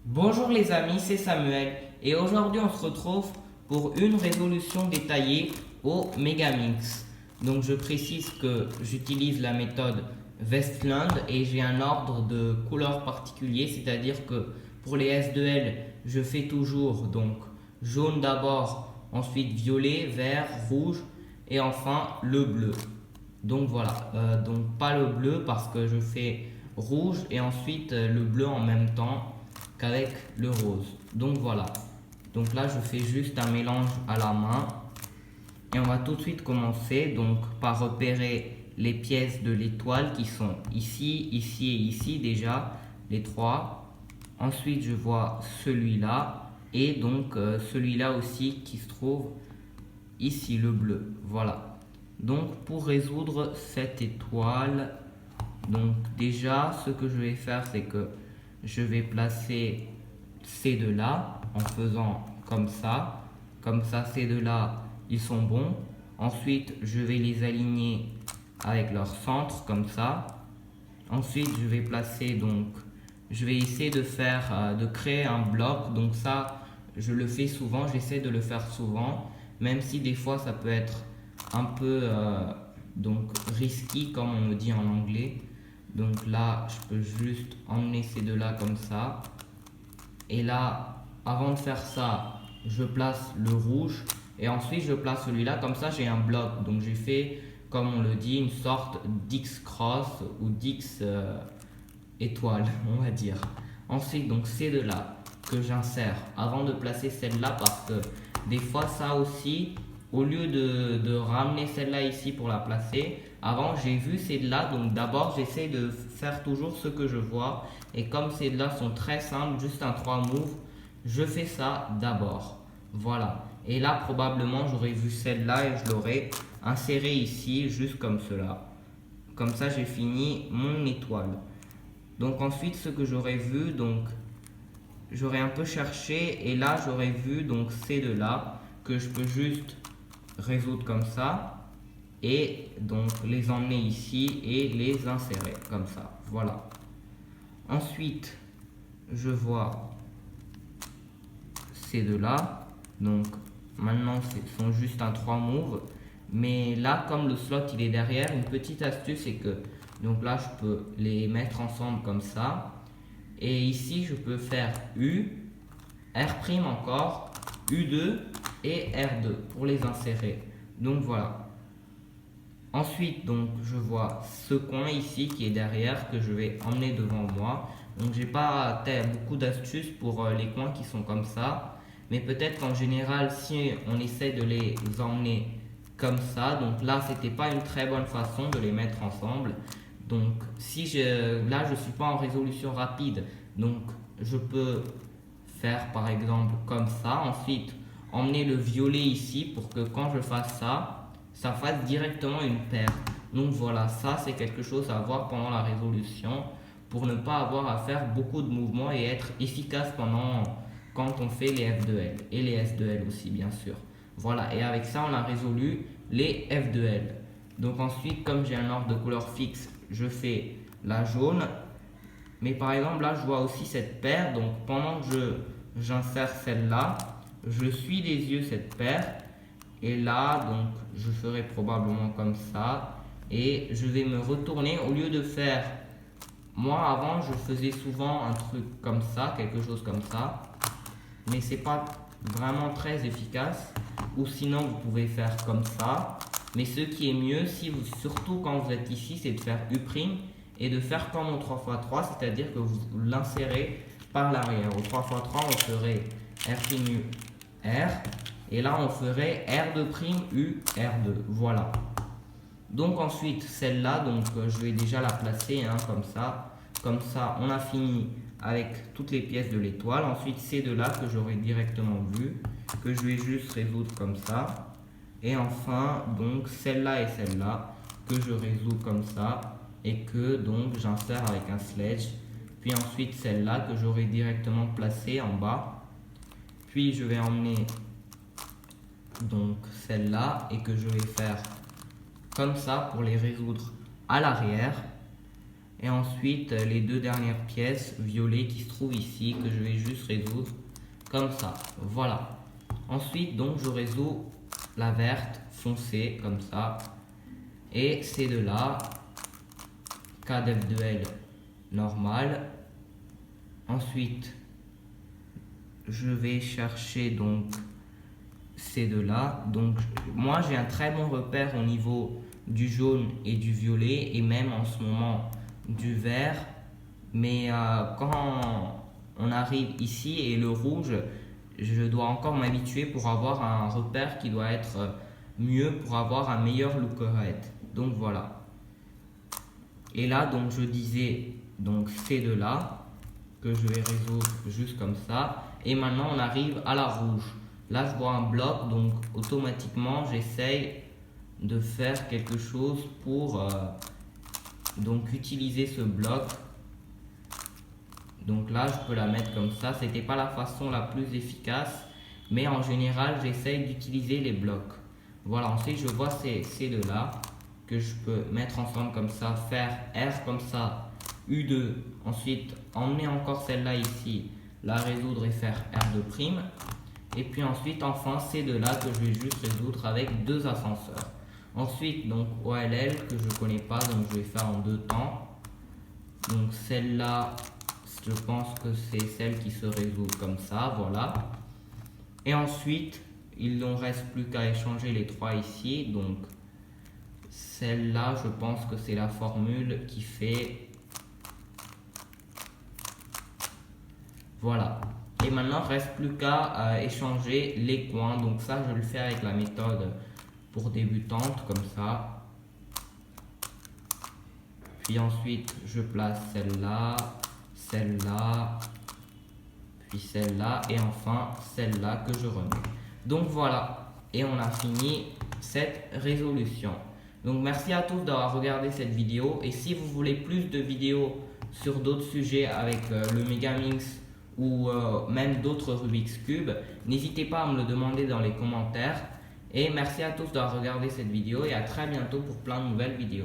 Bonjour les amis, c'est Samuel et aujourd'hui on se retrouve pour une résolution détaillée au Megamix. Donc je précise que j'utilise la méthode Westland et j'ai un ordre de couleurs particulier, c'est-à-dire que pour les S2L, je fais toujours donc jaune d'abord, ensuite violet, vert, rouge et enfin le bleu. Donc voilà, donc pas le bleu parce que je fais rouge et ensuite le bleu en même temps qu'avec le rose. Donc voilà, donc là je fais juste un mélange à la main et on va tout de suite commencer donc par repérer les pièces de l'étoile qui sont ici, ici et ici déjà, les trois. Ensuite je vois celui-là et donc celui-là aussi qui se trouve ici, le bleu. Voilà. Donc pour résoudre cette étoile, donc déjà ce que je vais faire c'est que je vais placer ces deux là en faisant comme ça. Comme ça ces deux là ils sont bons. Ensuite je vais les aligner avec leur centre comme ça. Ensuite je vais placer donc je vais essayer de faire de créer un bloc. Donc ça je le fais souvent, j'essaie de le faire souvent, même si des fois ça peut être un peu donc risky comme on le dit en anglais. Donc là je peux juste emmener ces deux là comme ça. Et là avant de faire ça je place le rouge et ensuite je place celui-là, comme ça j'ai un bloc. Donc j'ai fait, comme on le dit, une sorte d'X cross ou d'X étoile on va dire. Ensuite donc ces deux là que j'insère avant de placer celle-là, parce que des fois ça aussi, au lieu de ramener celle-là ici pour la placer, avant j'ai vu celle-là, donc d'abord j'essaie de faire toujours ce que je vois, et comme celles-là sont très simples, juste un 3 move, je fais ça d'abord. Voilà, et là probablement j'aurais vu celle-là et je l'aurais inséré ici juste comme cela. Comme ça j'ai fini mon étoile. Donc ensuite ce que j'aurais vu, donc j'aurais un peu cherché et là j'aurais vu donc ces deux là que je peux juste résoudre comme ça et donc les emmener ici et les insérer comme ça. Voilà. Ensuite je vois ces deux là, donc maintenant ce sont juste un 3 move, mais là comme le slot il est derrière, une petite astuce c'est que donc là je peux les mettre ensemble comme ça. Et ici, je peux faire U, R' encore, U2 et R2 pour les insérer. Donc voilà. Ensuite, donc, je vois ce coin ici qui est derrière que je vais emmener devant moi. Donc j'ai pas beaucoup d'astuces pour les coins qui sont comme ça. Mais peut-être qu'en général, si on essaie de les emmener comme ça, donc là, c'était pas une très bonne façon de les mettre ensemble. Donc si là, je suis pas en résolution rapide, donc je peux faire par exemple comme ça. Ensuite, emmener le violet ici pour que quand je fasse ça, ça fasse directement une paire. Donc voilà, ça c'est quelque chose à voir pendant la résolution pour ne pas avoir à faire beaucoup de mouvements et être efficace quand on fait les F2L et les S2L aussi bien sûr. Voilà, et avec ça on a résolu les F2L. Donc ensuite, comme j'ai un ordre de couleur fixe, je fais la jaune. Mais par exemple là je vois aussi cette paire, donc pendant que j'insère celle-là, je suis des yeux cette paire. Et là donc je ferai probablement comme ça. Et je vais me retourner, au lieu de faire, moi avant je faisais souvent un truc comme ça, quelque chose comme ça, mais c'est pas vraiment très efficace. Ou sinon vous pouvez faire comme ça, mais ce qui est mieux, si vous, surtout quand vous êtes ici, c'est de faire U' et de faire comme au 3x3, c'est-à-dire que vous l'insérez par l'arrière. Au 3x3 on ferait R'U R, et là on ferait R2'U R2, voilà. Donc ensuite celle-là, donc je vais déjà la placer comme ça on a fini avec toutes les pièces de l'étoile. Ensuite ces deux-là que j'aurais directement vu, que je vais juste résoudre comme ça. Et enfin donc celle-là et celle-là que je résous comme ça et que donc j'insère avec un sledge. Puis ensuite celle-là que j'aurais directement placée en bas. Puis je vais emmener donc celle-là et que je vais faire comme ça pour les résoudre à l'arrière. Et ensuite les deux dernières pièces violet qui se trouvent ici que je vais juste résoudre comme ça. Voilà. Ensuite donc je résous la verte foncée comme ça. Et ces deux-là, K def de L normal. Ensuite, je vais chercher donc ces deux-là. Donc moi j'ai un très bon repère au niveau du jaune et du violet et même en ce moment du vert. Mais quand on arrive ici et le rouge, je dois encore m'habituer pour avoir un repère qui doit être mieux pour avoir un meilleur look ahead. Donc voilà. Et là donc je disais donc ces deux là que je vais résoudre juste comme ça. Et maintenant on arrive à la rouge. Là je vois un bloc, donc automatiquement j'essaye de faire quelque chose pour donc utiliser ce bloc. Donc là je peux la mettre comme ça. C'était pas la façon la plus efficace, mais en général j'essaye d'utiliser les blocs. Voilà, ensuite je vois ces deux là que je peux mettre ensemble comme ça, faire R comme ça, U2, ensuite emmener encore celle-là ici, la résoudre et faire R2'. Et puis ensuite enfin ces deux-là que je vais juste résoudre avec deux ascenseurs. Ensuite donc OLL que je connais pas, donc je vais faire en deux temps. Donc celle-là, je pense que c'est celle qui se résout comme ça, voilà. Et ensuite, il n'en reste plus qu'à échanger les trois ici, donc celle-là, je pense que c'est la formule qui fait... Voilà. Et maintenant, il ne reste plus qu'à échanger les coins. Donc ça, je le fais avec la méthode pour débutantes, comme ça. Puis ensuite, je place celle-là, celle-là, puis celle-là, et enfin celle-là que je remets. Donc voilà, et on a fini cette résolution. Donc merci à tous d'avoir regardé cette vidéo, et si vous voulez plus de vidéos sur d'autres sujets avec le Megaminx ou même d'autres Rubik's Cube, n'hésitez pas à me le demander dans les commentaires. Et merci à tous d'avoir regardé cette vidéo et à très bientôt pour plein de nouvelles vidéos.